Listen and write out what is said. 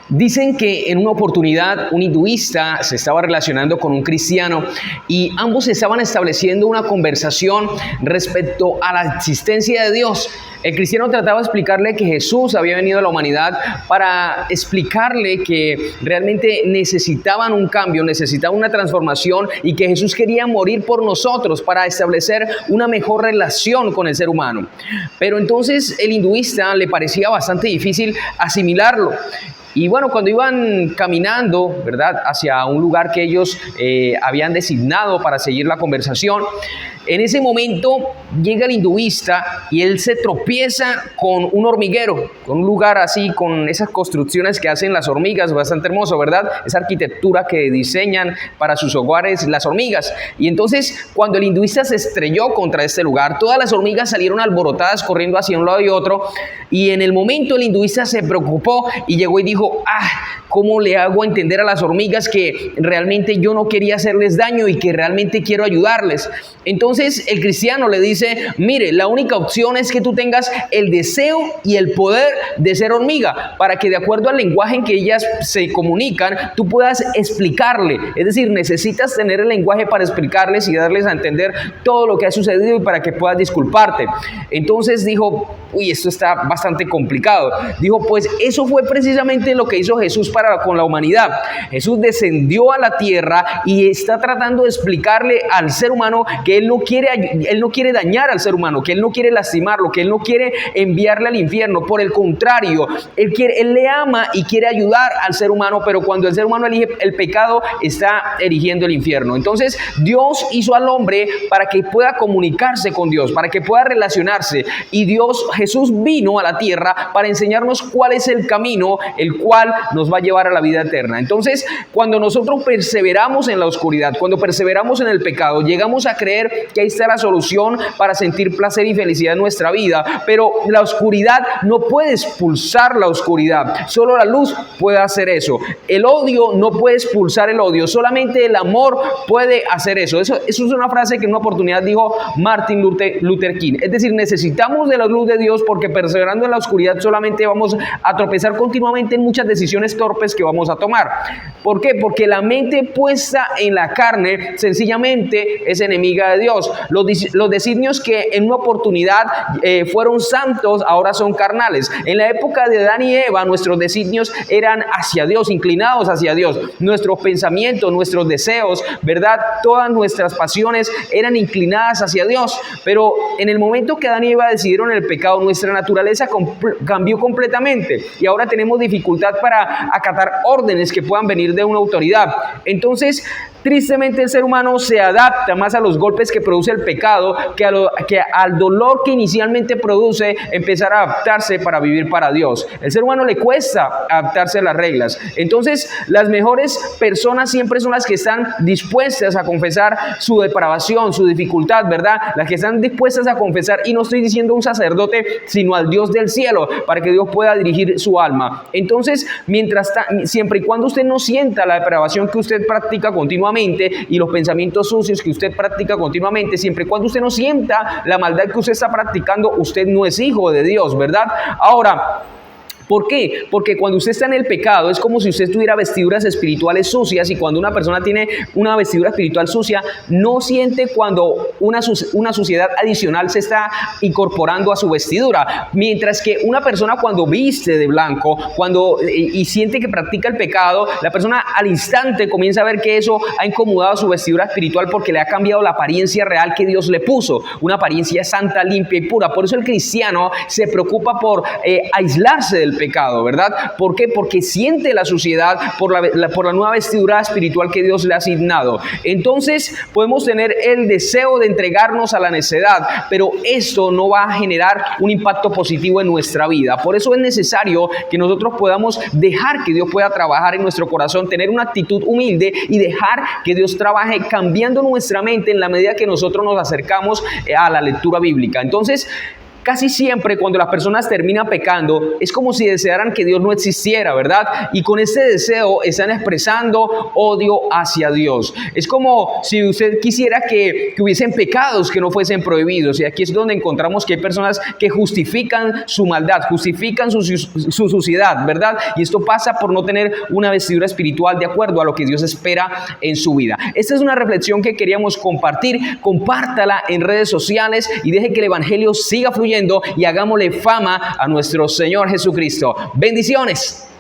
Dicen que en una oportunidad un hinduista se estaba relacionando con un cristiano y ambos estaban estableciendo una conversación respecto a la existencia de Dios. El cristiano trataba de explicarle que Jesús había venido a la humanidad para explicarle que realmente necesitaban un cambio, necesitaban una transformación y que Jesús quería morir por nosotros para establecer una mejor relación con el ser humano. Pero entonces el hinduista le parecía bastante difícil asimilarlo. Y bueno, cuando iban caminando, ¿verdad?, hacia un lugar que ellos habían designado para seguir la conversación, en ese momento llega el hinduista y él se tropieza con un hormiguero, con un lugar así, con esas construcciones que hacen las hormigas, bastante hermoso, ¿verdad? Esa arquitectura que diseñan para sus hogares las hormigas. Y entonces, cuando el hinduista se estrelló contra este lugar, todas las hormigas salieron alborotadas corriendo hacia un lado y otro. Y en el momento el hinduista se preocupó y llegó y dijo, ¿cómo le hago a entender a las hormigas que realmente yo no quería hacerles daño y que realmente quiero ayudarles? Entonces el cristiano le dice, mire, la única opción es que tú tengas el deseo y el poder de ser hormiga, para que de acuerdo al lenguaje en que ellas se comunican, tú puedas explicarle. Es decir, necesitas tener el lenguaje para explicarles y darles a entender todo lo que ha sucedido y para que puedas disculparte. Entonces dijo, esto está bastante complicado. Dijo, pues eso fue precisamente lo que hizo Jesús con la humanidad. Jesús descendió a la tierra y está tratando de explicarle al ser humano que Él no quiere dañar al ser humano, que Él no quiere lastimarlo, que Él no quiere enviarle al infierno. Por el contrario, Él le ama y quiere ayudar al ser humano, pero cuando el ser humano elige el pecado, está erigiendo el infierno. Entonces, Dios hizo al hombre para que pueda comunicarse con Dios, para que pueda relacionarse. Y Jesús vino a la tierra para enseñarnos cuál es el camino, el cual nos va a llevar a la vida eterna. Entonces, cuando nosotros perseveramos en la oscuridad, cuando perseveramos en el pecado, llegamos a creer que ahí está la solución para sentir placer y felicidad en nuestra vida, pero la oscuridad no puede expulsar la oscuridad, solo la luz puede hacer eso. El odio no puede expulsar el odio, solamente el amor puede hacer eso. Eso es una frase que en una oportunidad dijo Martin Luther King. Es decir, necesitamos de la luz de Dios, porque perseverando en la oscuridad solamente vamos a tropezar continuamente en muchas decisiones torpes que vamos a tomar. ¿Por qué? Porque la mente puesta en la carne sencillamente es enemiga de Dios. Los designios que en una oportunidad fueron santos, ahora son carnales. En la época de Adán y Eva, nuestros designios eran hacia Dios, inclinados hacia Dios. Nuestros pensamientos, nuestros deseos, ¿verdad? Todas nuestras pasiones eran inclinadas hacia Dios. Pero en el momento que Adán y Eva decidieron el pecado, nuestra naturaleza cambió completamente y ahora tenemos dificultad para acatar órdenes que puedan venir de una autoridad. Entonces, tristemente el ser humano se adapta más a los golpes que produce el pecado que al dolor que inicialmente produce empezar a adaptarse para vivir para Dios. El ser humano le cuesta adaptarse a las reglas. Entonces, las mejores personas siempre son las que están dispuestas a confesar su depravación, su dificultad, ¿verdad? Las que están dispuestas a confesar, y no estoy diciendo un sacerdote, sino al Dios del cielo, para que Dios pueda dirigir su alma. Entonces, siempre y cuando usted no sienta la depravación que usted practica continuamente y los pensamientos sucios que usted practica continuamente, siempre y cuando usted no sienta la maldad que usted está practicando, usted no es hijo de Dios, ¿verdad? Ahora, ¿por qué? Porque cuando usted está en el pecado es como si usted tuviera vestiduras espirituales sucias, y cuando una persona tiene una vestidura espiritual sucia no siente cuando una suciedad adicional se está incorporando a su vestidura, mientras que una persona cuando viste de blanco y siente que practica el pecado, la persona al instante comienza a ver que eso ha incomodado su vestidura espiritual, porque le ha cambiado la apariencia real que Dios le puso, una apariencia santa, limpia y pura. Por eso el cristiano se preocupa por aislarse del pecado, ¿verdad? ¿Por qué? Porque siente la suciedad por la nueva vestidura espiritual que Dios le ha asignado. Entonces podemos tener el deseo de entregarnos a la necedad, pero esto no va a generar un impacto positivo en nuestra vida. Por eso es necesario que nosotros podamos dejar que Dios pueda trabajar en nuestro corazón, tener una actitud humilde y dejar que Dios trabaje cambiando nuestra mente en la medida que nosotros nos acercamos a la lectura bíblica. Entonces, Casi siempre cuando las personas terminan pecando, es como si desearan que Dios no existiera, ¿verdad? Y con ese deseo están expresando odio hacia Dios. Es como si usted quisiera que hubiesen pecados que no fuesen prohibidos. Y aquí es donde encontramos que hay personas que justifican su maldad, justifican su suciedad, ¿verdad? Y esto pasa por no tener una vestidura espiritual de acuerdo a lo que Dios espera en su vida. Esta es una reflexión que queríamos compartir. Compártala en redes sociales y deje que el evangelio siga fluyendo y hagámosle fama a nuestro Señor Jesucristo. Bendiciones.